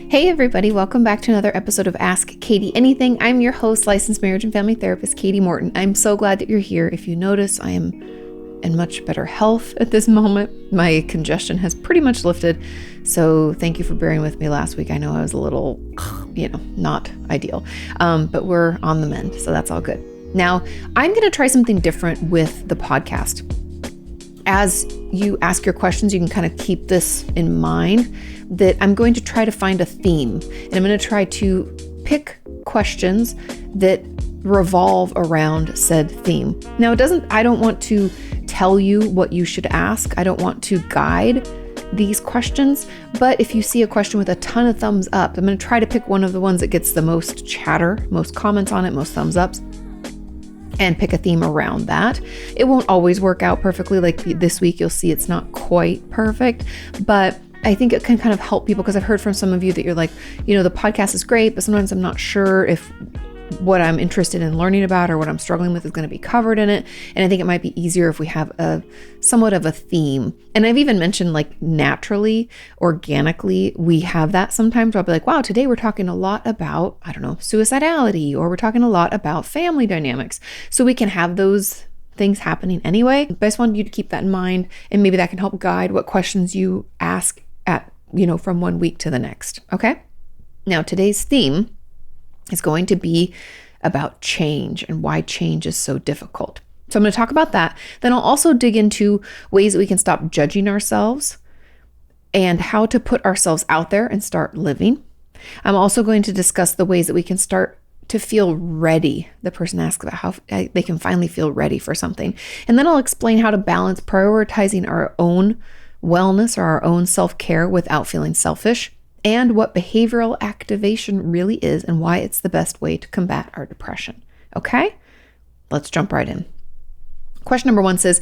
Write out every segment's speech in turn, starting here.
Hey everybody, welcome back to another episode of Ask Kati Anything. I'm your host, licensed marriage and family therapist, Katie Morton. I'm so glad that you're here. If you notice, I am in much better health at this moment. My congestion has pretty much lifted. So thank you for bearing with me last week. I know I was a little, not ideal, but we're on the mend. So that's all good. Now, I'm going to try something different with the podcast. As you ask your questions, you can kind of keep this in mind that I'm going to try to find a theme, and I'm going to try to pick questions that revolve around said theme. Now, I don't want to tell you what you should ask. I don't want to guide these questions, but if you see a question with a ton of thumbs up, I'm going to try to pick one of the ones that gets the most chatter, most comments on it, most thumbs ups, and pick a theme around that. It won't always work out perfectly. Like this week, you'll see it's not quite perfect, but I think it can kind of help people, because I've heard from some of you that you're like, the podcast is great, but sometimes I'm not sure if what I'm interested in learning about or what I'm struggling with is going to be covered in it. And I think it might be easier if we have a somewhat of a theme. And I've even mentioned, like, naturally, organically, we have that sometimes. I'll be like, wow, today we're talking a lot about, suicidality, or we're talking a lot about family dynamics. So we can have those things happening anyway. But I just wanted you to keep that in mind, and maybe that can help guide what questions you ask at, from one week to the next. Okay. Now, today's theme is going to be about change and why change is so difficult. So I'm going to talk about that. Then I'll also dig into ways that we can stop judging ourselves and how to put ourselves out there and start living. I'm also going to discuss the ways that we can start to feel ready. The person asked about how they can finally feel ready for something. And then I'll explain how to balance prioritizing our own wellness or our own self-care without feeling selfish, and what behavioral activation really is and why it's the best way to combat our depression. Okay, let's jump right in. Question number 1 says,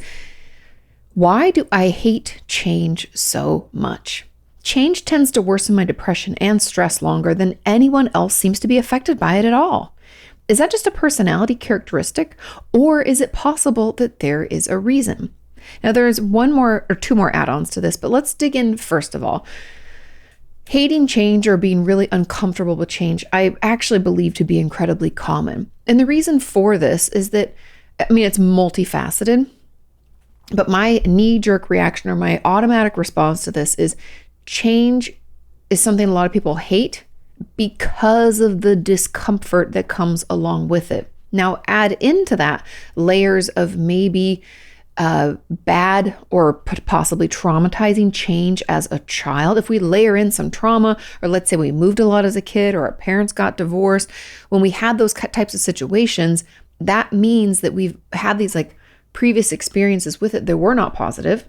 why do I hate change so much? Change tends to worsen my depression and stress longer than anyone else seems to be affected by it at all. Is that just a personality characteristic, or is it possible that there is a reason? Now, there's one more or two more add-ons to this, but let's dig in first of all. Hating change or being really uncomfortable with change, I actually believe to be incredibly common. And the reason for this is that, it's multifaceted, but my knee-jerk reaction or my automatic response to this is change is something a lot of people hate because of the discomfort that comes along with it. Now, add into that layers of maybe bad or possibly traumatizing change as a child. If we layer in some trauma, or let's say we moved a lot as a kid, or our parents got divorced, when we had those types of situations, that means that we've had these previous experiences with it that were not positive.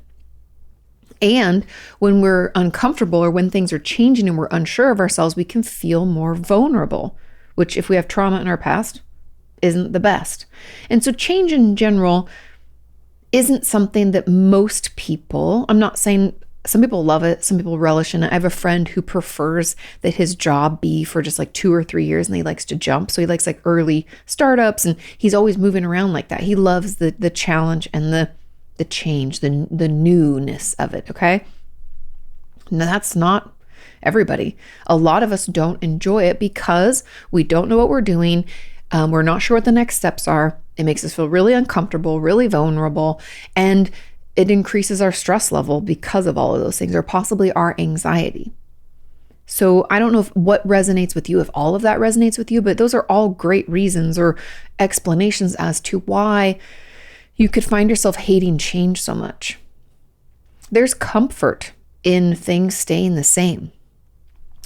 And when we're uncomfortable or when things are changing and we're unsure of ourselves, we can feel more vulnerable, which, if we have trauma in our past, isn't the best. And so change in general isn't something that most people, I'm not saying some people love it, some people relish in it. I have a friend who prefers that his job be for just 2 or 3 years, and he likes to jump. So he likes early startups, and he's always moving around like that. He loves the challenge and the change, the newness of it, okay? Now, that's not everybody. A lot of us don't enjoy it because we don't know what we're doing. We're not sure what the next steps are. It makes us feel really uncomfortable, really vulnerable, and it increases our stress level because of all of those things, or possibly our anxiety. So I don't know what resonates with you, if all of that resonates with you, but those are all great reasons or explanations as to why you could find yourself hating change so much. There's comfort in things staying the same.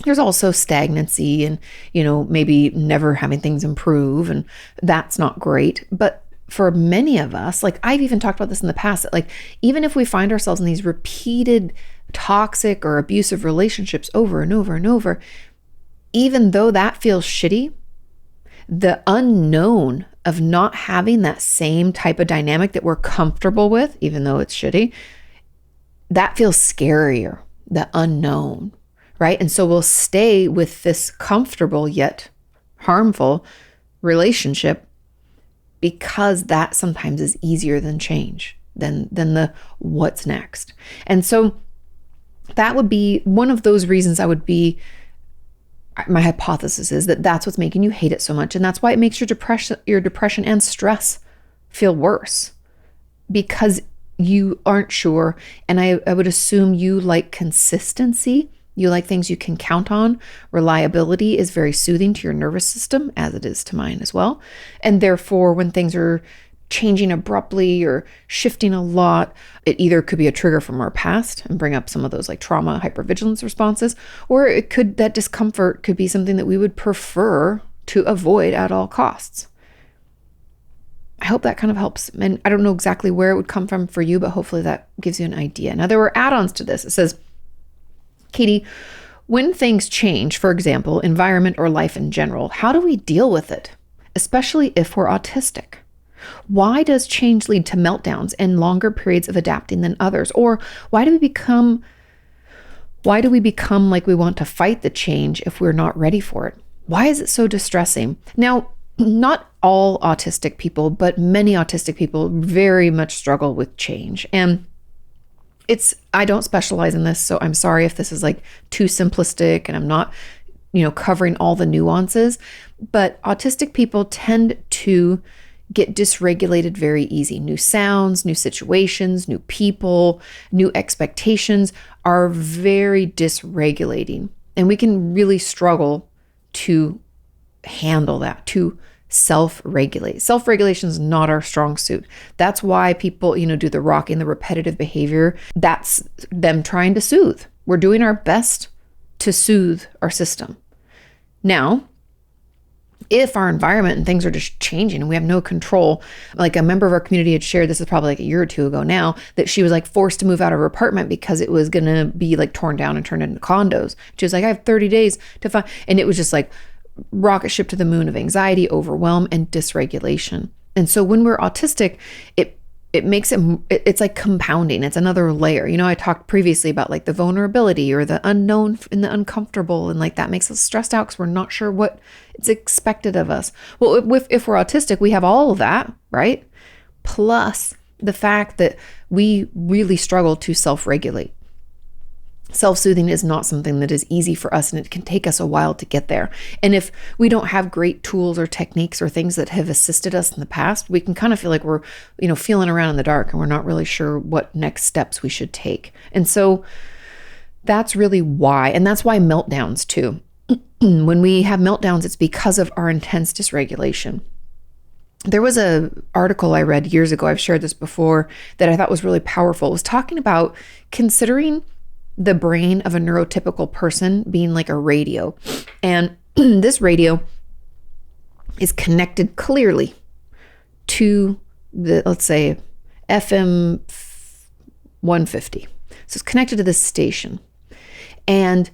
There's also stagnancy and, maybe never having things improve, and that's not great. But for many of us, I've even talked about this in the past, that even if we find ourselves in these repeated toxic or abusive relationships over and over and over, even though that feels shitty, the unknown of not having that same type of dynamic that we're comfortable with, even though it's shitty, that feels scarier, the unknown. Right? And so we'll stay with this comfortable yet harmful relationship because that sometimes is easier than change, than the what's next. And so that would be one of those reasons I would be my hypothesis is that that's what's making you hate it so much. And that's why it makes your depression and stress feel worse, because you aren't sure. And I would assume you like consistency. You like things you can count on. Reliability is very soothing to your nervous system, as it is to mine as well. And therefore, when things are changing abruptly or shifting a lot, it either could be a trigger from our past and bring up some of those like trauma, hypervigilance responses, or that discomfort could be something that we would prefer to avoid at all costs. I hope that kind of helps. And I don't know exactly where it would come from for you, but hopefully that gives you an idea. Now, there were add-ons to this. It says, Kati, when things change, for example, environment or life in general, how do we deal with it, especially if we're autistic? Why does change lead to meltdowns and longer periods of adapting than others? Or why do we become like we want to fight the change if we're not ready for it? Why is it so distressing? Now, not all autistic people, but many autistic people very much struggle with change. And I don't specialize in this, so I'm sorry if this is like too simplistic and I'm not, covering all the nuances, but autistic people tend to get dysregulated very easy. New sounds, new situations, new people, new expectations are very dysregulating. And we can really struggle to handle that, to self-regulate. Self-regulation is not our strong suit. That's why people, do the rocking, the repetitive behavior. That's them trying to soothe. We're doing our best to soothe our system. Now, if our environment and things are just changing and we have no control, like a member of our community had shared, this is probably like a year or two ago now, that she was like forced to move out of her apartment because it was going to be like torn down and turned into condos. She was like, I have 30 days to find, and it was just like rocket ship to the moon of anxiety, overwhelm, and dysregulation. And so when we're autistic, it makes it's like compounding. It's another layer. I talked previously about like the vulnerability or the unknown and the uncomfortable. And like that makes us stressed out because we're not sure what it's expected of us. Well, if we're autistic, we have all of that, right? Plus the fact that we really struggle to self-regulate. Self-soothing is not something that is easy for us, and it can take us a while to get there. And if we don't have great tools or techniques or things that have assisted us in the past, we can kind of feel like we're, feeling around in the dark and we're not really sure what next steps we should take. And so that's really why, and that's why meltdowns too. When we have meltdowns, it's because of our intense dysregulation. There was an article I read years ago, I've shared this before, that I thought was really powerful. It was talking about considering the brain of a neurotypical person being like a radio. And this radio is connected clearly to the, let's say, FM 150. So it's connected to this station. And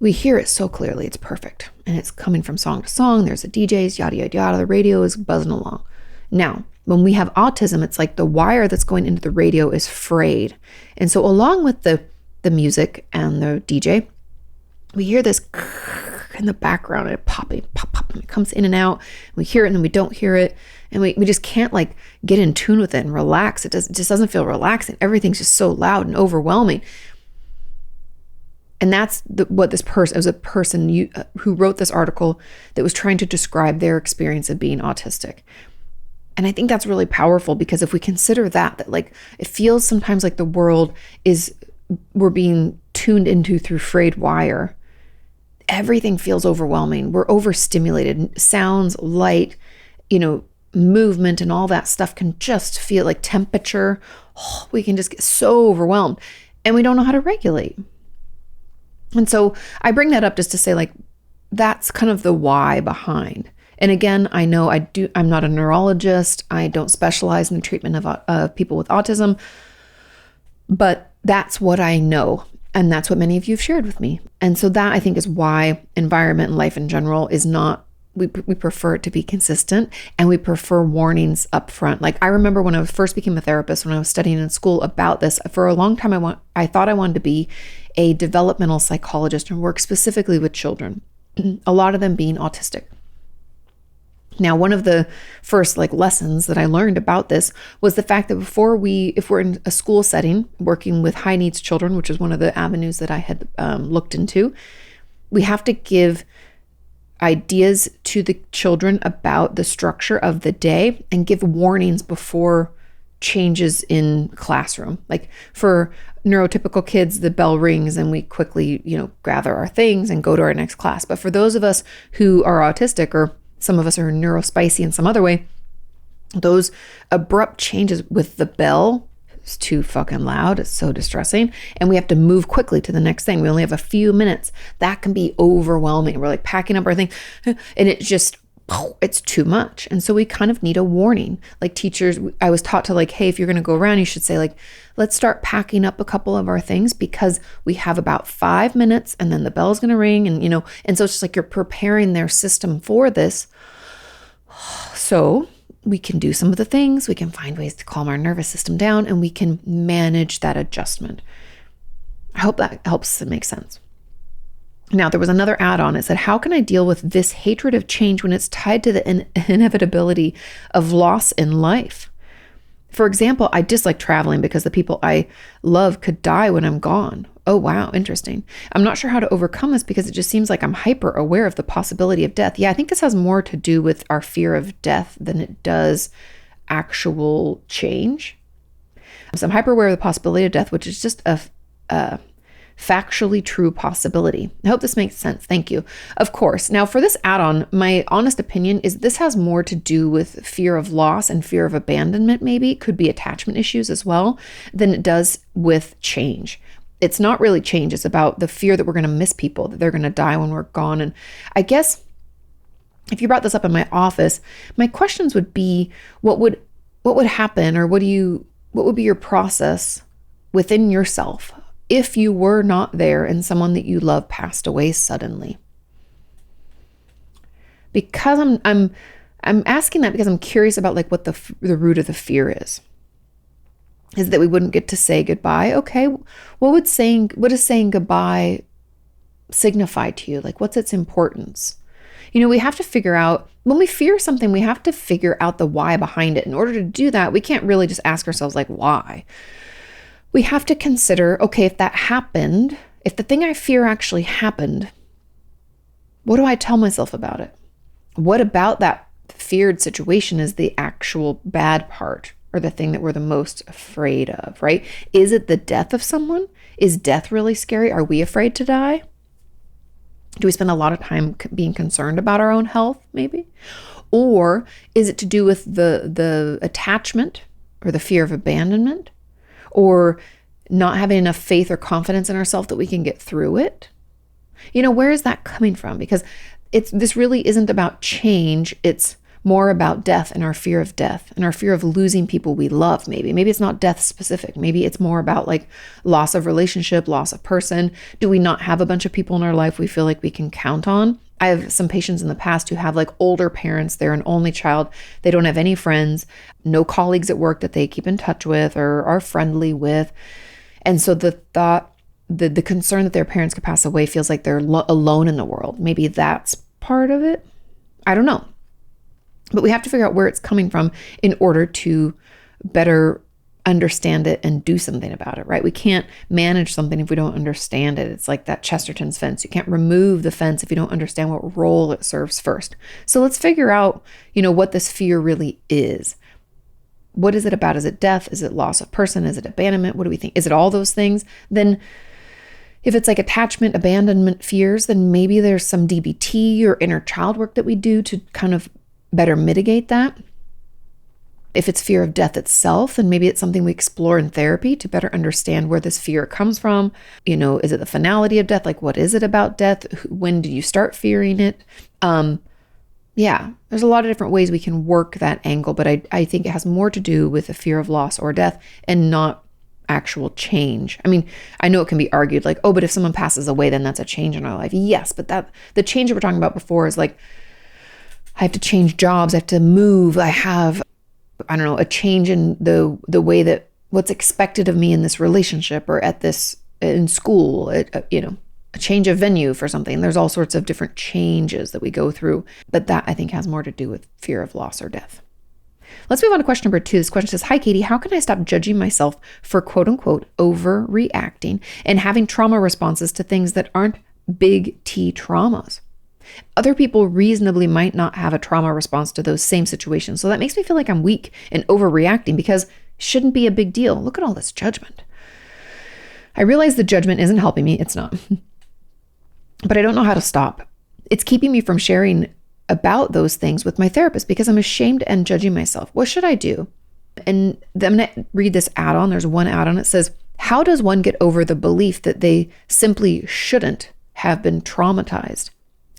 we hear it so clearly. It's perfect. And it's coming from song to song. There's the DJs, yada, yada, yada. The radio is buzzing along. Now, when we have autism, it's like the wire that's going into the radio is frayed. And so along with the music and the DJ, we hear this in the background and it popping, pop, pop, and it comes in and out. We hear it and then we don't hear it. And we just can't like get in tune with it and relax. It just doesn't feel relaxing. Everything's just so loud and overwhelming. And that's what this person, it was a person who wrote this article that was trying to describe their experience of being autistic. And I think that's really powerful, because if we consider that like it feels sometimes like the world we're being tuned into through frayed wire. Everything feels overwhelming. We're overstimulated. Sounds, light, movement and all that stuff can just feel like temperature. We can just get so overwhelmed and we don't know how to regulate. And so I bring that up just to say like, that's kind of the why behind. And again, I know I'm not a neurologist. I don't specialize in the treatment of people with autism, but that's what I know. And that's what many of you have shared with me. And so that I think is why environment and life in general is not, we prefer it to be consistent, and we prefer warnings up front. Like I remember when I first became a therapist, when I was studying in school about this, for a long time, I thought I wanted to be a developmental psychologist and work specifically with children, a lot of them being autistic. Now, one of the first lessons that I learned about this was the fact that if we're in a school setting working with high needs children, which is one of the avenues that I had looked into, we have to give ideas to the children about the structure of the day and give warnings before changes in classroom. Like for neurotypical kids, the bell rings and we quickly, gather our things and go to our next class. But for those of us who are autistic, or some of us are neurospicy in some other way, those abrupt changes with the bell, it's too fucking loud, it's so distressing, and we have to move quickly to the next thing. We only have a few minutes. That can be overwhelming. We're like packing up our thing and it's too much. And so we kind of need a warning. Like teachers, I was taught to like, hey, if you're going to go around, you should say like, let's start packing up a couple of our things because we have about 5 minutes and then the bell's going to ring. And, and so it's just like you're preparing their system for this. So we can do some of the things, we can find ways to calm our nervous system down, and we can manage that adjustment. I hope that helps to make sense. Now, there was another add-on. It said, how can I deal with this hatred of change when it's tied to the inevitability of loss in life? For example, I dislike traveling because the people I love could die when I'm gone. Oh, wow. Interesting. I'm not sure how to overcome this because it just seems like I'm hyper aware of the possibility of death. Yeah, I think this has more to do with our fear of death than it does actual change. So I'm hyper aware of the possibility of death, which is just a factually true possibility. I hope this makes sense. Thank you. Of course. Now for this add-on, my honest opinion is this has more to do with fear of loss and fear of abandonment, maybe. It could be attachment issues as well, than it does with change. It's not really change. It's about the fear that we're going to miss people, that they're going to die when we're gone. And I guess if you brought this up in my office, my questions would be, what would happen, or what would be your process within yourself if you were not there and someone that you love passed away suddenly? Because I'm asking that because I'm curious about like what the root of the fear is. Is that we wouldn't get to say goodbye? Okay, what does saying goodbye signify to you? Like, what's its importance? We have to figure out, when we fear something, we have to figure out the why behind it. In order to do that, we can't really just ask ourselves like, why? We have to consider, okay, if that happened, if the thing I fear actually happened, what do I tell myself about it? What about that feared situation is the actual bad part, or the thing that we're the most afraid of, right? Is it the death of someone? Is death really scary? Are we afraid to die? Do we spend a lot of time being concerned about our own health, maybe? Or is it to do with the attachment or the fear of abandonment, or not having enough faith or confidence in ourselves that we can get through it? Where is that coming from? Because this really isn't about change. It's more about death and our fear of death and our fear of losing people we love. Maybe it's not death specific. Maybe it's more about like loss of relationship, loss of person. Do we not have a bunch of people in our life we feel like we can count on? I have some patients in the past who have like older parents. They're an only child. They don't have any friends, no colleagues at work that they keep in touch with or are friendly with. And so the thought, the concern that their parents could pass away feels like they're alone in the world. Maybe that's part of it. I don't know. But we have to figure out where it's coming from in order to better understand it and do something about it, right? We can't manage something if we don't understand it. It's like that Chesterton's fence. You can't remove the fence if you don't understand what role it serves first. So let's figure out, what this fear really is. What is it about? Is it death? Is it loss of person? Is it abandonment? What do we think? Is it all those things? Then if it's like attachment, abandonment fears, then maybe there's some DBT or inner child work that we do to kind of better mitigate that. If it's fear of death itself, then maybe it's something we explore in therapy to better understand where this fear comes from. Is it the finality of death? Like, what is it about death? When did you start fearing it? There's a lot of different ways we can work that angle, but I think it has more to do with the fear of loss or death and not actual change. I mean, I know it can be argued like, oh, but if someone passes away, then that's a change in our life. Yes, but the change that we're talking about before is like, I have to change jobs. I have to move. I have, a change in the way that what's expected of me in this relationship or in school, a change of venue for something. There's all sorts of different changes that we go through, but that I think has more to do with fear of loss or death. Let's move on to question number 2. This question says, hi, Katie, how can I stop judging myself for quote unquote overreacting and having trauma responses to things that aren't big T traumas? Other people reasonably might not have a trauma response to those same situations. So that makes me feel like I'm weak and overreacting because it shouldn't be a big deal. Look at all this judgment. I realize the judgment isn't helping me. It's not. But I don't know how to stop. It's keeping me from sharing about those things with my therapist because I'm ashamed and judging myself. What should I do? And I'm going to read this add-on. There's one add-on. It says, how does one get over the belief that they simply shouldn't have been traumatized?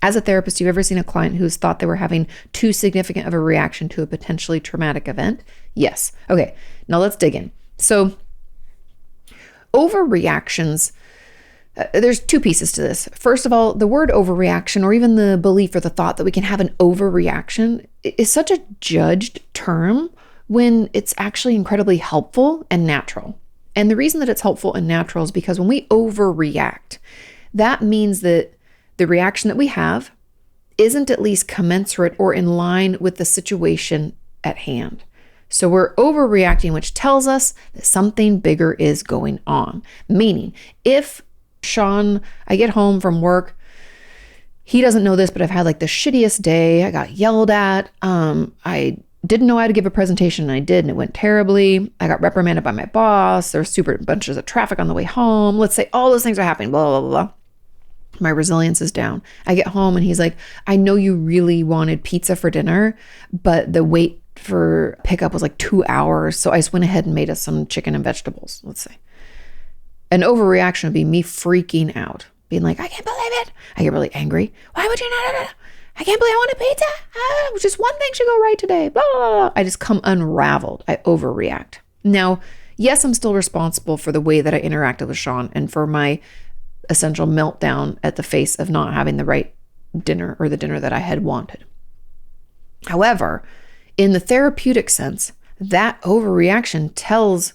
As a therapist, you ever seen a client who's thought they were having too significant of a reaction to a potentially traumatic event? Yes. Okay, now let's dig in. So overreactions, there's two pieces to this. First of all, the word overreaction, or even the belief or the thought that we can have an overreaction, is such a judged term when it's actually incredibly helpful and natural. And the reason that it's helpful and natural is because when we overreact, that means that the reaction that we have isn't at least commensurate or in line with the situation at hand. So we're overreacting, which tells us that something bigger is going on. Meaning, if Sean, I get home from work, he doesn't know this, but I've had like the shittiest day. I got yelled at. I didn't know how to give a presentation and I did, and it went terribly. I got reprimanded by my boss. There were bunches of traffic on the way home. Let's say all those things are happening, blah, blah, blah, blah. My resilience is down. I get home and he's like, I know you really wanted pizza for dinner, but the wait for pickup was like 2 hours. So I just went ahead and made us some chicken and vegetables, let's say. An overreaction would be me freaking out, being like, I can't believe it. I get really angry. Why would you not? I can't believe I wanted pizza. Just one thing should go right today. Blah, blah, blah. I just come unraveled. I overreact. Now, yes, I'm still responsible for the way that I interacted with Sean and for my essential meltdown at the face of not having the right dinner or the dinner that I had wanted. However, in the therapeutic sense, that overreaction tells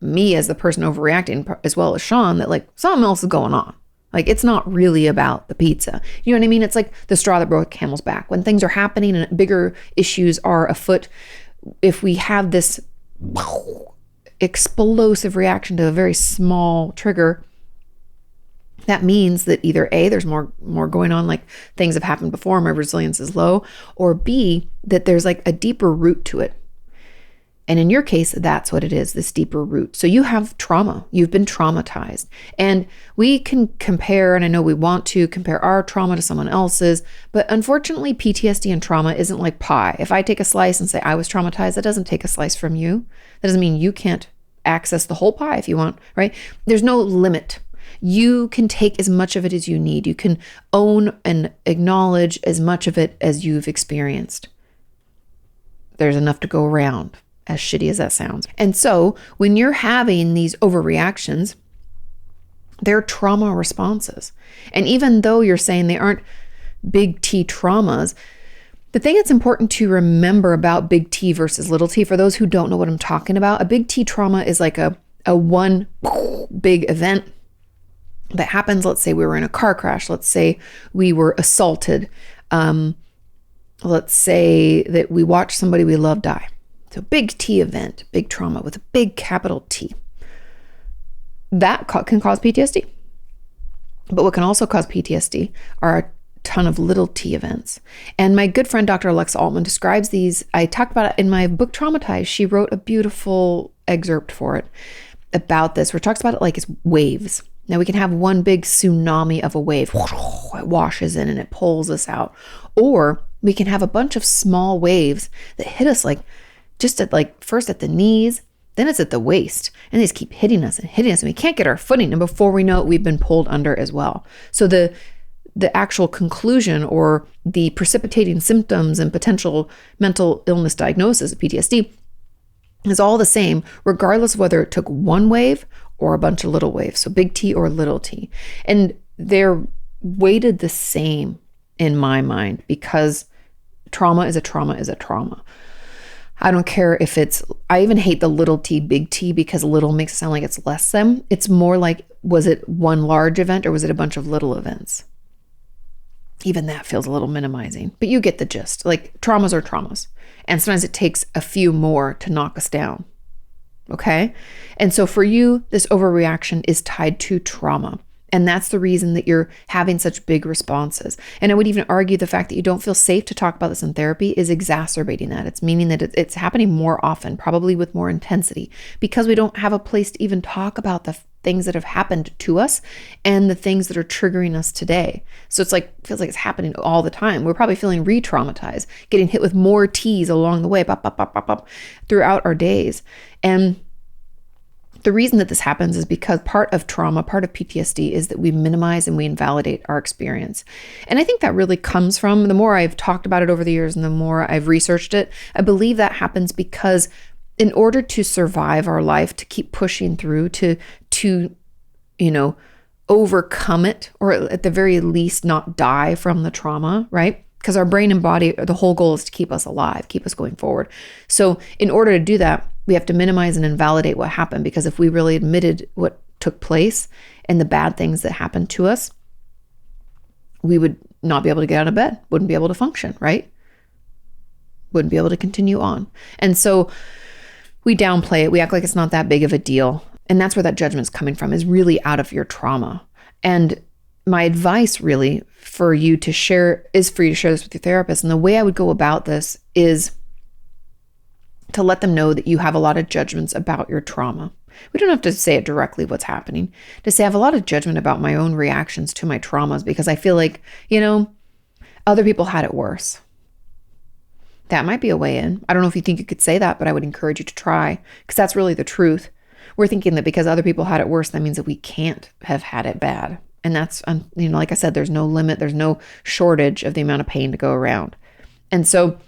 me as the person overreacting, as well as Sean, that like something else is going on. Like it's not really about the pizza. You know what I mean? It's like the straw that broke the camel's back. When things are happening and bigger issues are afoot, if we have this explosive reaction to a very small trigger, that means that either A, there's more going on, like things have happened before, my resilience is low, or B, that there's like a deeper root to it. And in your case, that's what it is, this deeper root. So you have trauma, you've been traumatized. And we can compare, and I know we want to compare our trauma to someone else's, but unfortunately, PTSD and trauma isn't like pie. If I take a slice and say I was traumatized, that doesn't take a slice from you. That doesn't mean you can't access the whole pie if you want, right? There's no limit. You can take as much of it as you need. You can own and acknowledge as much of it as you've experienced. There's enough to go around, as shitty as that sounds. And so when you're having these overreactions, they're trauma responses. And even though you're saying they aren't big T traumas, the thing that's important to remember about big T versus little t, for those who don't know what I'm talking about, a big T trauma is like a one big event that happens. Let's say we were in a car crash. Let's say we were assaulted. Let's say that we watched somebody we love die. So big T event, big trauma with a big capital T. That can cause PTSD. But what can also cause PTSD are a ton of little T events. And my good friend, Dr. Alexa Altman, describes these. I talked about it in my book, Traumatized. She wrote a beautiful excerpt for it about this, where it talks about it like it's waves. Now we can have one big tsunami of a wave. It washes in and it pulls us out. Or we can have a bunch of small waves that hit us like just at like first at the knees, then it's at the waist. And they just keep hitting us and we can't get our footing. And before we know it, we've been pulled under as well. So the actual conclusion or the precipitating symptoms and potential mental illness diagnosis of PTSD is all the same, regardless of whether it took one wave or a bunch of little waves. So big T or little t. And they're weighted the same in my mind because trauma is a trauma is a trauma. I don't care if I even hate the little t, big T, because little makes it sound like it's less than. It's more like, was it one large event or was it a bunch of little events? Even that feels a little minimizing, but you get the gist. Like traumas are traumas. And sometimes it takes a few more to knock us down. Okay? And so for you, this overreaction is tied to trauma. And that's the reason that you're having such big responses. And I would even argue the fact that you don't feel safe to talk about this in therapy is exacerbating that. It's meaning that it's happening more often, probably with more intensity, because we don't have a place to even talk about the things that have happened to us and the things that are triggering us today. So it's like, feels like it's happening all the time. We're probably feeling re-traumatized, getting hit with more T's along the way, throughout our days. And the reason that this happens is because part of trauma, part of PTSD is that we minimize and we invalidate our experience. And I think that really comes from, the more I've talked about it over the years and the more I've researched it, I believe that happens because in order to survive our life, to keep pushing through, to overcome it, or at the very least not die from the trauma, right? Because our brain and body, the whole goal is to keep us alive, keep us going forward. So in order to do that, we have to minimize and invalidate what happened, because if we really admitted what took place and the bad things that happened to us, we would not be able to get out of bed, wouldn't be able to function, right? Wouldn't be able to continue on. And so we downplay it. We act like it's not that big of a deal. And that's where that judgment's coming from, is really out of your trauma. And my advice really for you to share this with your therapist. And the way I would go about this is to let them know that you have a lot of judgments about your trauma. We don't have to say it directly what's happening. To say I have a lot of judgment about my own reactions to my traumas because I feel like, other people had it worse. That might be a way in. I don't know if you think you could say that, but I would encourage you to try, because that's really the truth. We're thinking that because other people had it worse, that means that we can't have had it bad. And that's, like I said, there's no limit, there's no shortage of the amount of pain to go around. And so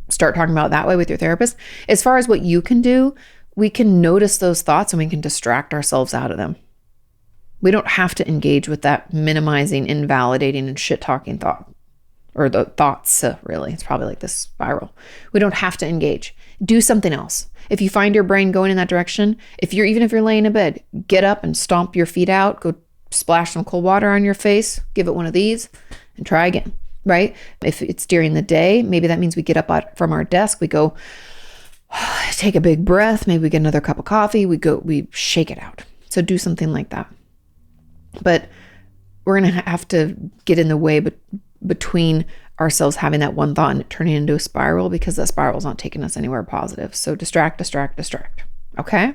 start talking about it that way with your therapist. As far as what you can do, we can notice those thoughts and we can distract ourselves out of them. We don't have to engage with that minimizing, invalidating, and shit-talking thought. Or the thoughts, really. It's probably like this spiral. We don't have to engage. Do something else. If you find your brain going in that direction, even if you're laying in bed, get up and stomp your feet out, go splash some cold water on your face, give it one of these, and try again, right? If it's during the day, maybe that means we get up from our desk, we go take a big breath, maybe we get another cup of coffee, we shake it out. So do something like that. But we're going to have to get in the way between ourselves having that one thought and it turning into a spiral, because that spiral is not taking us anywhere positive. So distract. Okay.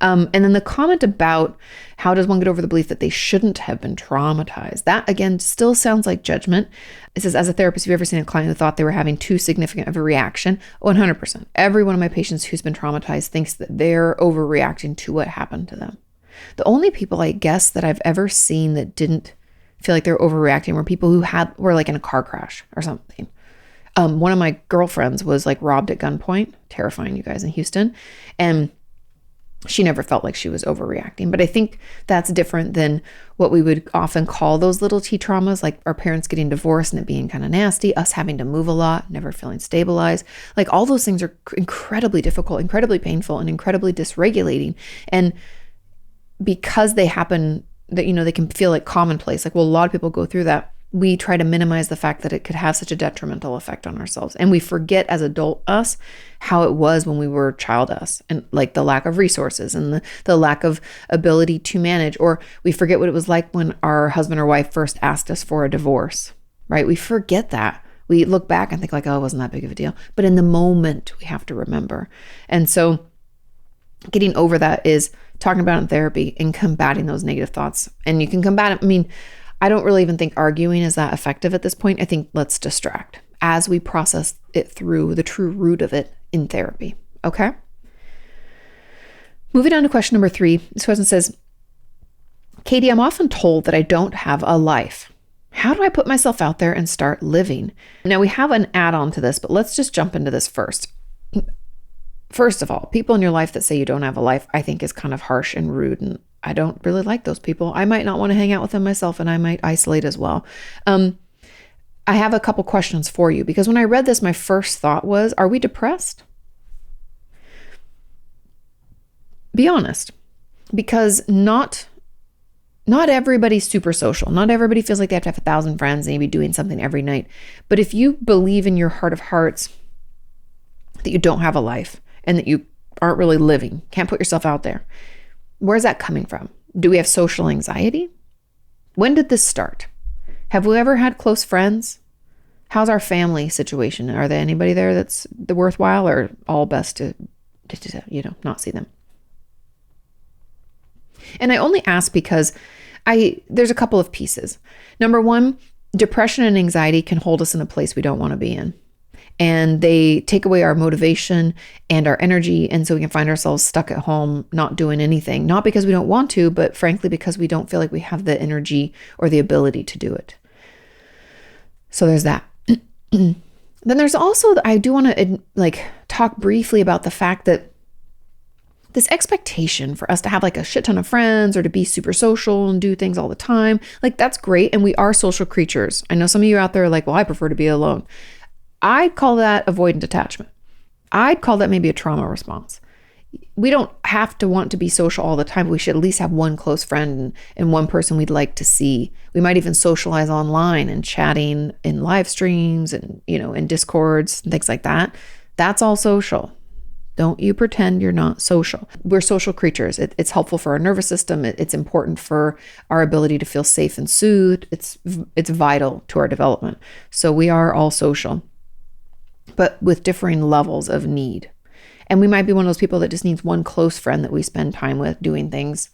And then the comment about how does one get over the belief that they shouldn't have been traumatized? That again still sounds like judgment. It says, as a therapist, have you ever seen a client who thought they were having too significant of a reaction? 100%. Every one of my patients who's been traumatized thinks that they're overreacting to what happened to them. The only people I guess that I've ever seen that didn't feel like they're overreacting were people who were like in a car crash or something. One of my girlfriends was like robbed at gunpoint, terrifying, you guys, in Houston. And she never felt like she was overreacting. But I think that's different than what we would often call those little T traumas, like our parents getting divorced and it being kind of nasty, us having to move a lot, never feeling stabilized. Like all those things are incredibly difficult, incredibly painful, and incredibly dysregulating. And because they happen, that, they can feel like commonplace. Like, well, a lot of people go through that. We try to minimize the fact that it could have such a detrimental effect on ourselves. And we forget as adult us how it was when we were child us, and like the lack of resources and the lack of ability to manage. Or we forget what it was like when our husband or wife first asked us for a divorce, right? We forget that. We look back and think like, oh, it wasn't that big of a deal. But in the moment, we have to remember. And so getting over that is talking about it in therapy and combating those negative thoughts. And you can combat it. I mean, I don't really even think arguing is that effective at this point. I think let's distract as we process it through the true root of it in therapy. Okay. Moving on to question number 3. This question says, Katie, I'm often told that I don't have a life. How do I put myself out there and start living? Now we have an add-on to this, but let's just jump into this first. First of all, people in your life that say you don't have a life, I think is kind of harsh and rude. And I don't really like those people. I might not want to hang out with them myself, and I might isolate as well. I have a couple questions for you, because when I read this, my first thought was, are we depressed? Be honest, because not everybody's super social. Not everybody feels like they have to have 1,000 friends and be doing something every night. But if you believe in your heart of hearts that you don't have a life and that you aren't really living, can't put yourself out there, where's that coming from? Do we have social anxiety? When did this start? Have we ever had close friends? How's our family situation? Are there anybody there that's worthwhile, or all best to not see them? And I only ask because there's a couple of pieces. Number one, depression and anxiety can hold us in a place we don't want to be in. And they take away our motivation and our energy. And so we can find ourselves stuck at home, not doing anything, not because we don't want to, but frankly, because we don't feel like we have the energy or the ability to do it. So there's that. Then there's also, I do want to talk briefly about the fact that this expectation for us to have like a shit ton of friends or to be super social and do things all the time, like that's great. And we are social creatures. I know some of you out there are like, well, I prefer to be alone. I'd call that avoidant attachment. I'd call that maybe a trauma response. We don't have to want to be social all the time, but we should at least have one close friend and one person we'd like to see. We might even socialize online and chatting in live streams and, in Discords and things like that. That's all social. Don't you pretend you're not social. We're social creatures. It's helpful for our nervous system. It's important for our ability to feel safe and soothed. It's vital to our development. So we are all social, but with differing levels of need. And we might be one of those people that just needs one close friend that we spend time with doing things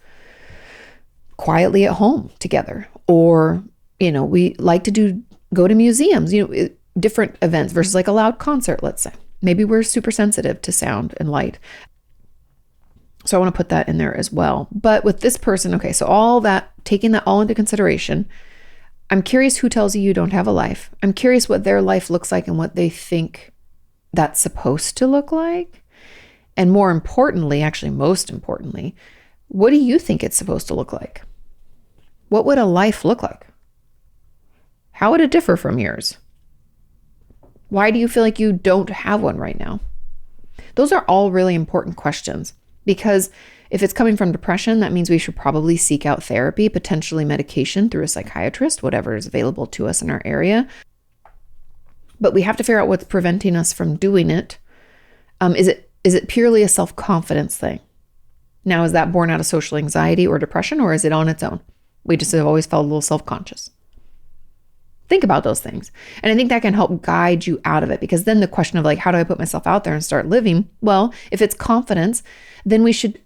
quietly at home together. Or, we like to go to museums, different events versus like a loud concert, let's say. Maybe we're super sensitive to sound and light. So I want to put that in there as well. But with this person, okay, so all that, taking that all into consideration, I'm curious who tells you don't have a life. I'm curious what their life looks like and what they think that's supposed to look like. And more importantly, actually most importantly, what do you think it's supposed to look like? What would a life look like? How would it differ from yours? Why do you feel like you don't have one right now? Those are all really important questions, because if it's coming from depression, that means we should probably seek out therapy, potentially medication through a psychiatrist, whatever is available to us in our area. But we have to figure out what's preventing us from doing it. Is it purely a self-confidence thing? Now, is that born out of social anxiety or depression, or is it on its own? We just have always felt a little self-conscious. Think about those things. And I think that can help guide you out of it, because then the question of like, how do I put myself out there and start living? Well, if it's confidence, then we should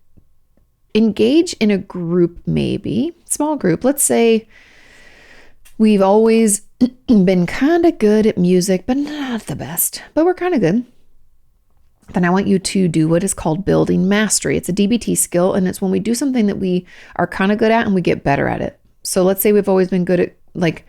engage in a group, maybe small group. Let's say we've always been kind of good at music, but not the best, but we're kind of good. Then I want you to do what is called building mastery. It's a DBT skill, and it's when we do something that we are kind of good at and we get better at it. So let's say we've always been good at like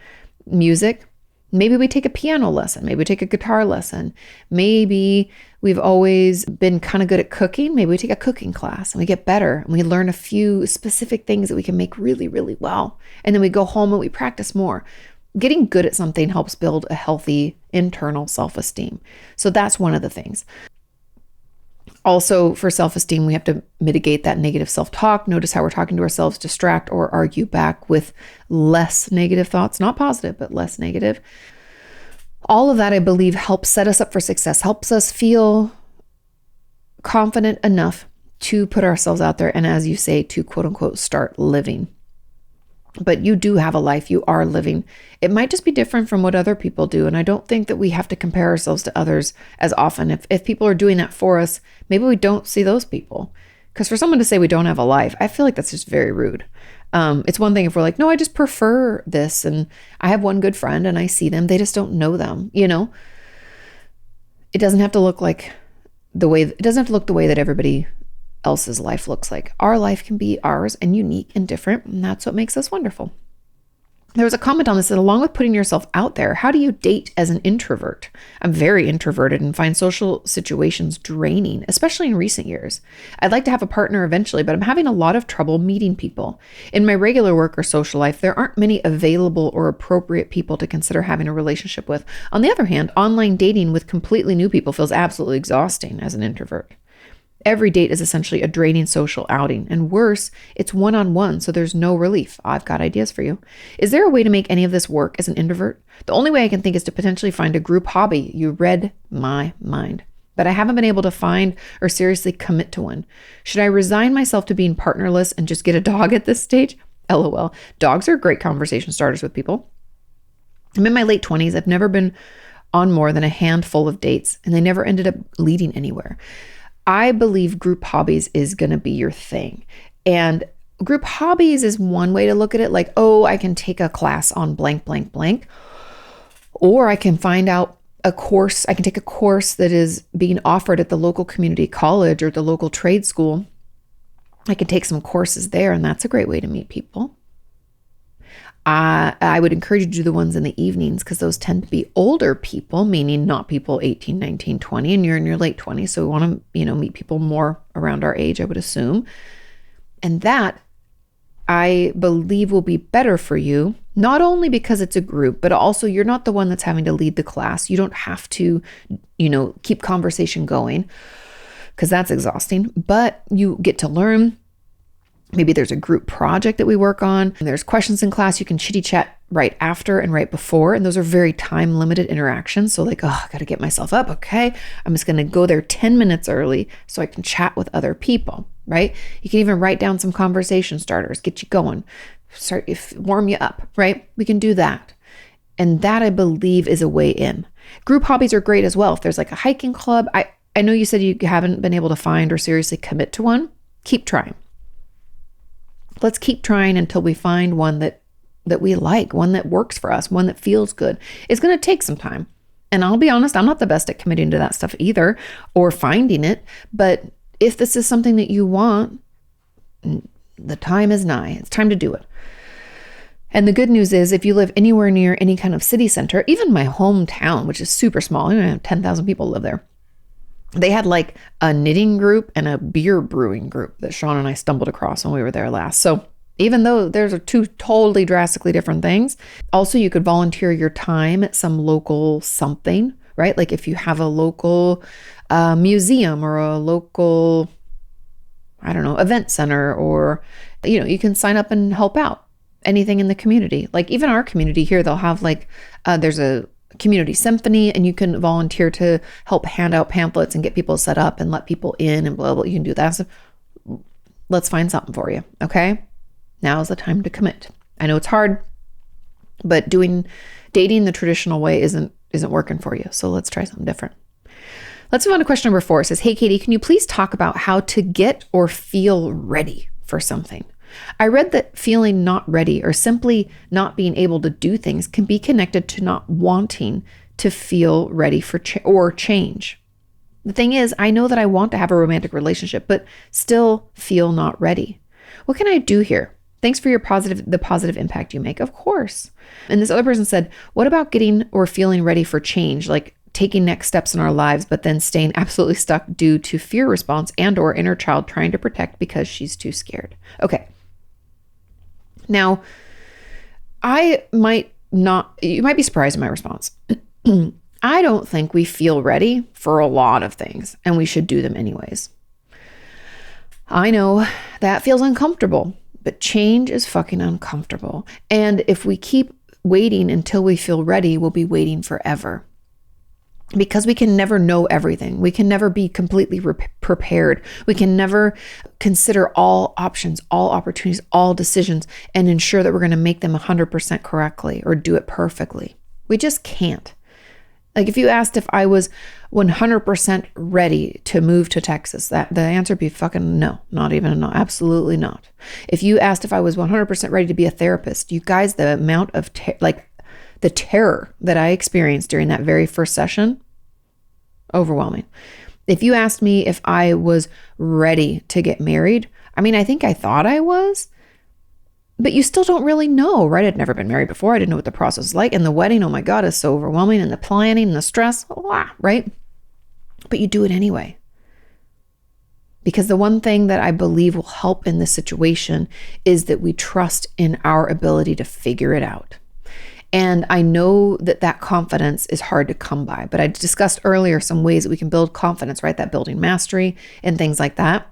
music. Maybe we take a piano lesson. Maybe we take a guitar lesson. Maybe we've always been kind of good at cooking. Maybe we take a cooking class and we get better and we learn a few specific things that we can make really, really well. And then we go home and we practice more. Getting good at something helps build a healthy internal self-esteem. So that's one of the things. Also, for self-esteem, we have to mitigate that negative self-talk. Notice how we're talking to ourselves, distract or argue back with less negative thoughts, not positive, but less negative. All of that, I believe, helps set us up for success, helps us feel confident enough to put ourselves out there and, as you say, to quote unquote, start living. But you do have a life, you are living. It might just be different from what other people do. And I don't think that we have to compare ourselves to others as often. If people are doing that for us, maybe we don't see those people. Because for someone to say we don't have a life, I feel like that's just very rude. It's one thing if we're like, no, I just prefer this. And I have one good friend and I see them. They just don't know them, It doesn't have to look like the way that everybody else's life looks like. Our life can be ours and unique and different, and that's what makes us wonderful. There was a comment on this that along with putting yourself out there, how do you date as an introvert? I'm very introverted and find social situations draining, especially in recent years. I'd like to have a partner eventually, but I'm having a lot of trouble meeting people. In my regular work or social life, there aren't many available or appropriate people to consider having a relationship with. On the other hand, online dating with completely new people feels absolutely exhausting as an introvert. Every date is essentially a draining social outing, and worse, it's one-on-one, so there's no relief. I've got ideas for you. Is there a way to make any of this work as an introvert? The only way I can think is to potentially find a group hobby. You read my mind. but I haven't been able to find or seriously commit to one. Should I resign myself to being partnerless and just get a dog at this stage? LOL. Dogs are great conversation starters with people. I'm in my late 20s. I've never been on more than a handful of dates, and they never ended up leading anywhere. I believe group hobbies is going to be your thing. And group hobbies is one way to look at it, like, oh, I can take a class on blank, blank, blank. Or I can find out I can take a course that is being offered at the local community college or the local trade school. I can take some courses there, and that's a great way to meet people. I would encourage you to do the ones in the evenings because those tend to be older people, meaning not people 18, 19, 20, and you're in your late 20s. So we want to, meet people more around our age, I would assume. And that, I believe, will be better for you, not only because it's a group, but also you're not the one that's having to lead the class. You don't have to, keep conversation going because that's exhausting, but you get to learn. Maybe there's a group project that we work on, and there's questions in class. You can chitty chat right after and right before. And those are very time limited interactions. So like, I got to get myself up. Okay. I'm just going to go there 10 minutes early so I can chat with other people, right? You can even write down some conversation starters, get you going, warm you up, right? We can do that. And that, I believe, is a way in. Group hobbies are great as well. If there's like a hiking club, I know you said you haven't been able to find or seriously commit to one. Keep trying. Let's keep trying until we find one that we like, one that works for us, one that feels good. It's going to take some time. And I'll be honest, I'm not the best at committing to that stuff either or finding it. But if this is something that you want, the time is nigh. It's time to do it. And the good news is if you live anywhere near any kind of city center, even my hometown, which is super small, 10,000 people live there. They had like a knitting group and a beer brewing group that Sean and I stumbled across when we were there last. So even though there's two totally drastically different things, also you could volunteer your time at some local something, right? Like if you have a local museum or a local, event center, or, you can sign up and help out anything in the community. Like even our community here, they'll have there's a community symphony, and you can volunteer to help hand out pamphlets and get people set up and let people in and blah, blah. You can do that. So let's find something for you. Okay. Now is the time to commit. I know it's hard, but dating the traditional way isn't working for you. So let's try something different. Let's move on to question number 4. It says, hey, Katie, can you please talk about how to get or feel ready for something? I read that feeling not ready or simply not being able to do things can be connected to not wanting to feel ready for change. The thing is, I know that I want to have a romantic relationship, but still feel not ready. What can I do here? Thanks for the positive impact you make. Of course. And this other person said, what about getting or feeling ready for change? Like taking next steps in our lives, but then staying absolutely stuck due to fear response and or inner child trying to protect because she's too scared. Okay. Now, you might be surprised at my response. I don't think we feel ready for a lot of things, and we should do them anyways. I know that feels uncomfortable, but change is fucking uncomfortable. And if we keep waiting until we feel ready, we'll be waiting forever. Because we can never know everything. We can never be completely prepared. We can never consider all options, all opportunities, all decisions, and ensure that we're going to make them 100% correctly or do it perfectly. We just can't. Like if you asked if I was 100% ready to move to Texas, the answer would be fucking no, not even a no, absolutely not. If you asked if I was 100% ready to be a therapist, you guys, the amount of the terror that I experienced during that very first session, overwhelming. If you asked me if I was ready to get married, I think I thought I was, but you still don't really know, right? I'd never been married before. I didn't know what the process was like. And the wedding, oh my God, is so overwhelming. And the planning and the stress, right? But you do it anyway. Because the one thing that I believe will help in this situation is that we trust in our ability to figure it out. And I know that confidence is hard to come by, but I discussed earlier some ways that we can build confidence, right? That building mastery and things like that.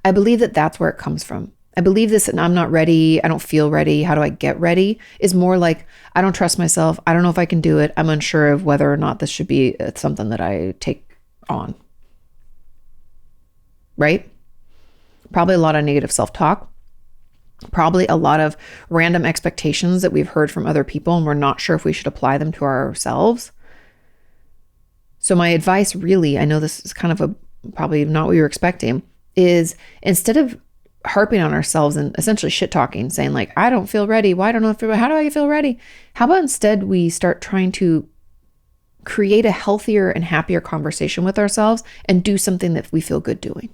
I believe that that's where it comes from. I believe this, and I'm not ready. I don't feel ready. How do I get ready? Is more like, I don't trust myself. I don't know if I can do it. I'm unsure of whether or not this should be something that I take on. right? Probably a lot of negative self-talk, probably a lot of random expectations that we've heard from other people and we're not sure if we should apply them to ourselves. So my advice really, I know this is kind of probably not what you were expecting, is instead of harping on ourselves and essentially shit talking, saying like, I don't feel ready. Why don't I feel ready? How do I feel ready? How about instead we start trying to create a healthier and happier conversation with ourselves and do something that we feel good doing.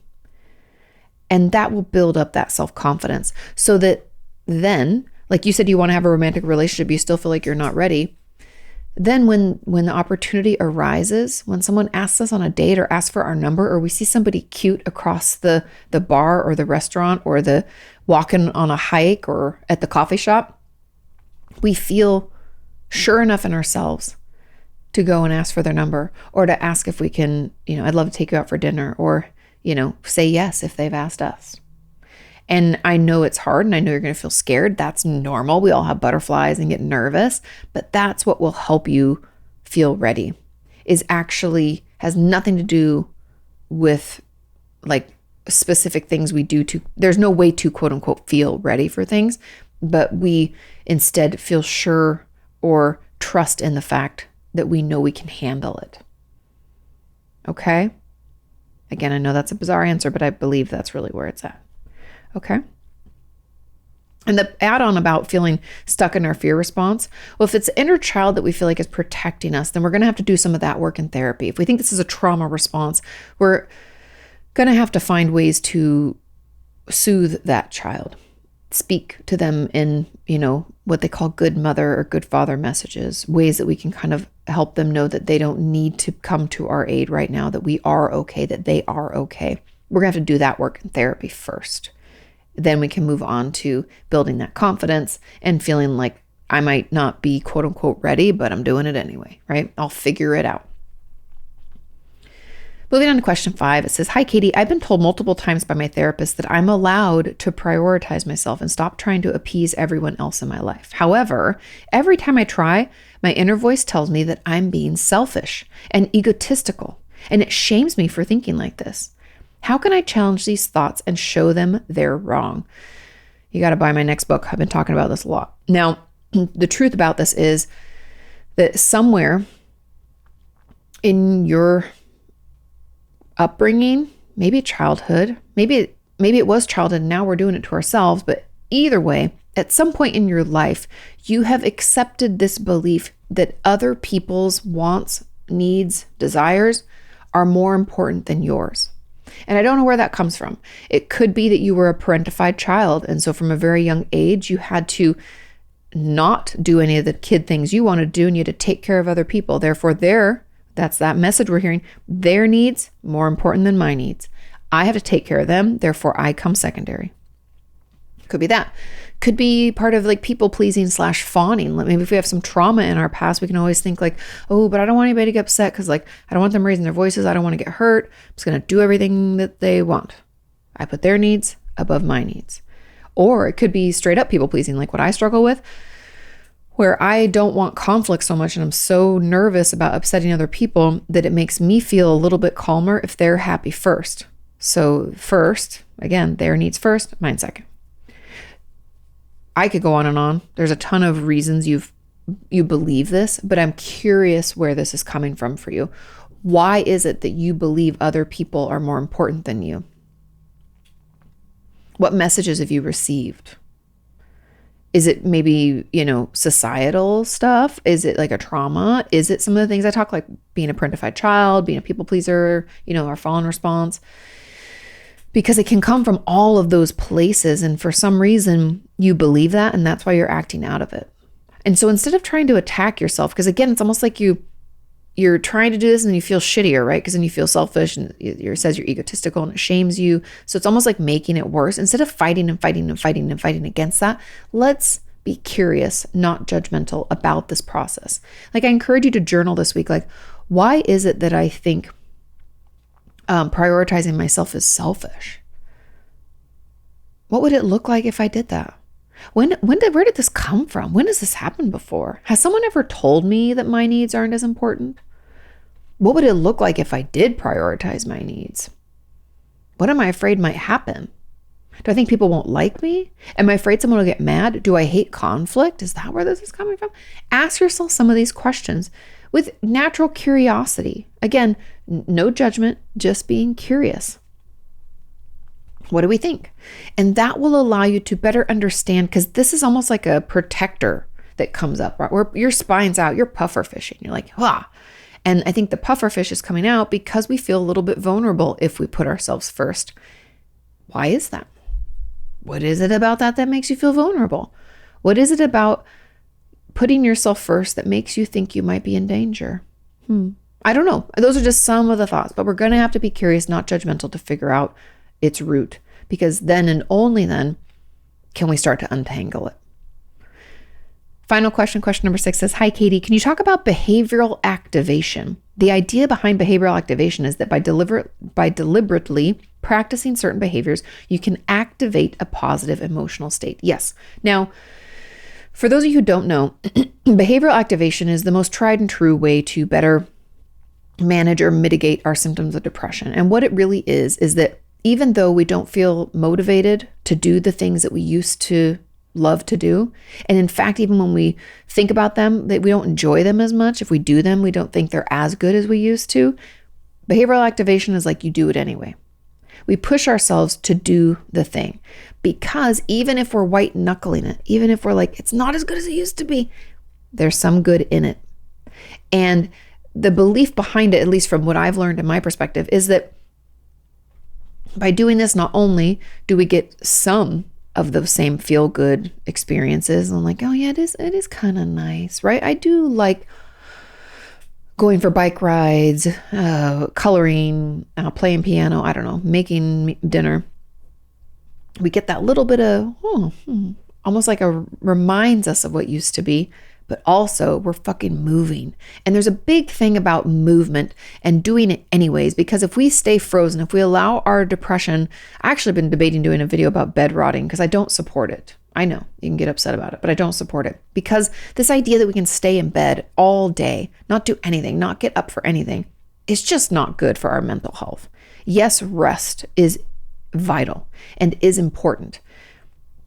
And that will build up that self-confidence so that then, like you said, you want to have a romantic relationship, you still feel like you're not ready. Then when the opportunity arises, when someone asks us on a date or asks for our number, or we see somebody cute across the bar or the restaurant or the walking on a hike or at the coffee shop, we feel sure enough in ourselves to go and ask for their number, or to ask if we can, I'd love to take you out for dinner, or, say yes if they've asked us. And I know it's hard and I know you're going to feel scared. That's normal. We all have butterflies and get nervous, but that's what will help you feel ready. Is actually has nothing to do with like specific things we do there's no way to quote unquote feel ready for things, but we instead feel sure or trust in the fact that we know we can handle it. Okay? Again, I know that's a bizarre answer, but I believe that's really where it's at. Okay? And the add-on about feeling stuck in our fear response, well, if it's the inner child that we feel like is protecting us, then we're going to have to do some of that work in therapy. If we think this is a trauma response, we're going to have to find ways to soothe that child, speak to them in, what they call good mother or good father messages, ways that we can kind of help them know that they don't need to come to our aid right now, that we are okay, that they are okay. We're going to have to do that work in therapy first. Then we can move on to building that confidence and feeling like I might not be quote unquote ready, but I'm doing it anyway, right? I'll figure it out. Moving on to question 5, it says, Hi, Katie. I've been told multiple times by my therapist that I'm allowed to prioritize myself and stop trying to appease everyone else in my life. However, every time I try, my inner voice tells me that I'm being selfish and egotistical, and it shames me for thinking like this. How can I challenge these thoughts and show them they're wrong? You got to buy my next book. I've been talking about this a lot. Now, the truth about this is that somewhere in your upbringing, maybe childhood, maybe it was childhood and now we're doing it to ourselves, but either way, at some point in your life, you have accepted this belief that other people's wants, needs, desires are more important than yours. And I don't know where that comes from. It could be that you were a parentified child. And so from a very young age, you had to not do any of the kid things you wanted to do and you had to take care of other people. Therefore, that's that message we're hearing. Their needs more important than my needs. I have to take care of them. Therefore, I come secondary. Could be that. Could be part of like people pleasing / fawning. Like maybe if we have some trauma in our past, we can always think like, oh, but I don't want anybody to get upset because like I don't want them raising their voices. I don't want to get hurt. I'm just going to do everything that they want. I put their needs above my needs. Or it could be straight up people pleasing, like what I struggle with, where I don't want conflict so much and I'm so nervous about upsetting other people that it makes me feel a little bit calmer if they're happy first. So first, again, their needs first, mine second. I could go on and on. There's a ton of reasons you believe this, but I'm curious where this is coming from for you. Why is it that you believe other people are more important than you? What messages have you received? Is it maybe, societal stuff? Is it like a trauma? Is it some of the things I talk, like being a parentified child, being a people pleaser, our fallen response? Because it can come from all of those places. And for some reason, you believe that, and that's why you're acting out of it. And so instead of trying to attack yourself, because again, it's almost like you're trying to do this and then you feel shittier, right? Because then you feel selfish and it says you're egotistical and it shames you. So it's almost like making it worse. Instead of fighting against that, let's be curious, not judgmental about this process. Like I encourage you to journal this week. Like, why is it that I think prioritizing myself is selfish? What would it look like if I did that? Where did this come from? When has this happened before? Has someone ever told me that my needs aren't as important? What would it look like if I did prioritize my needs? What am I afraid might happen? Do I think people won't like me? Am I afraid someone will get mad? Do I hate conflict? Is that where this is coming from? Ask yourself some of these questions with natural curiosity. Again, no judgment, just being curious. What do we think? And that will allow you to better understand, because this is almost like a protector that comes up, right? Where your spine's out, you're puffer fishing. You're like, ah. And I think the puffer fish is coming out because we feel a little bit vulnerable if we put ourselves first. Why is that? What is it about that makes you feel vulnerable? What is it about putting yourself first that makes you think you might be in danger? I don't know. Those are just some of the thoughts, but we're going to have to be curious, not judgmental, to figure out its root, because then and only then can we start to untangle it. Final question number 6 says, hi, Katie, can you talk about behavioral activation? The idea behind behavioral activation is that by deliberately practicing certain behaviors, you can activate a positive emotional state. Yes. Now, for those of you who don't know, behavioral activation is the most tried and true way to better manage or mitigate our symptoms of depression. And what it really is that even though we don't feel motivated to do the things that we used to love to do, and in fact, even when we think about them, that we don't enjoy them as much. If we do them, we don't think they're as good as we used to. Behavioral activation is like you do it anyway. We push ourselves to do the thing, because even if we're white knuckling it, even if we're like, it's not as good as it used to be, there's some good in it. And the belief behind it, at least from what I've learned in my perspective, is that by doing this, not only do we get some of those same feel-good experiences, and like, oh yeah, it is kind of nice, right? I do like going for bike rides, coloring, playing piano, I don't know, making dinner. We get that little bit of, almost like reminds us of what used to be, but also we're fucking moving. And there's a big thing about movement and doing it anyways, because if we stay frozen, if we allow our depression, I actually been debating doing a video about bed rotting because I don't support it. I know you can get upset about it, but I don't support it, because this idea that we can stay in bed all day, not do anything, not get up for anything, is just not good for our mental health. Yes, rest is vital and is important,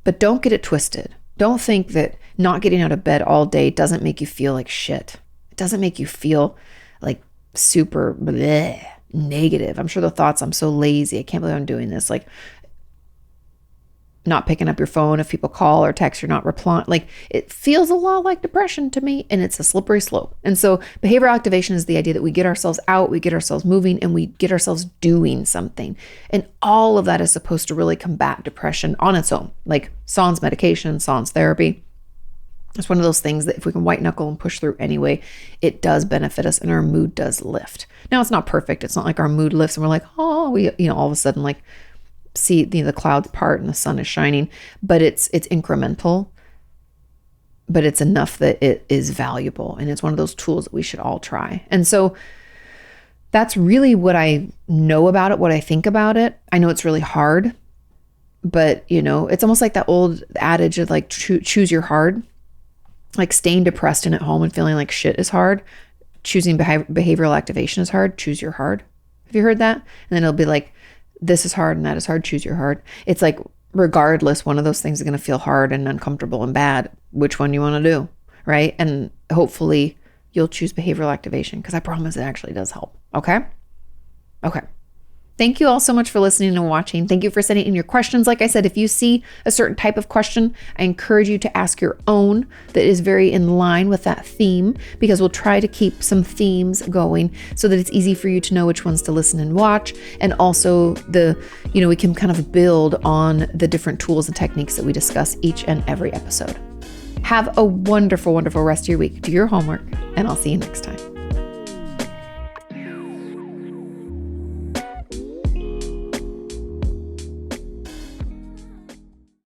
but don't get it twisted. Don't think that not getting out of bed all day doesn't make you feel like shit. It doesn't make you feel like super bleh, negative. I'm sure the thoughts, I'm so lazy, I can't believe I'm doing this, like not picking up your phone if people call or text, you're not replying. Like, it feels a lot like depression to me, and it's a slippery slope. And so behavioral activation is the idea that we get ourselves out, we get ourselves moving, and we get ourselves doing something. And all of that is supposed to really combat depression on its own, like sans medication, sans therapy. It's one of those things that if we can white knuckle and push through anyway, it does benefit us and our mood does lift. Now, it's not perfect. It's not like our mood lifts and we're like, oh, we, all of a sudden like see the clouds part and the sun is shining, but it's incremental, but it's enough that it is valuable. And it's one of those tools that we should all try. And so that's really what I know about it, what I think about it. I know it's really hard, but it's almost like that old adage of like, choose your hard. Like staying depressed and at home and feeling like shit is hard. Choosing behavioral activation is hard. Choose your hard. Have you heard that? And then it'll be like, this is hard and that is hard. Choose your hard. It's like, regardless, one of those things is going to feel hard and uncomfortable and bad. Which one you want to do, right? And hopefully you'll choose behavioral activation, because I promise it actually does help. Okay. Thank you all so much for listening and watching. Thank you for sending in your questions. Like I said, if you see a certain type of question, I encourage you to ask your own that is very in line with that theme, because we'll try to keep some themes going so that it's easy for you to know which ones to listen and watch. And also we can kind of build on the different tools and techniques that we discuss each and every episode. Have a wonderful, wonderful rest of your week. Do your homework, and I'll see you next time.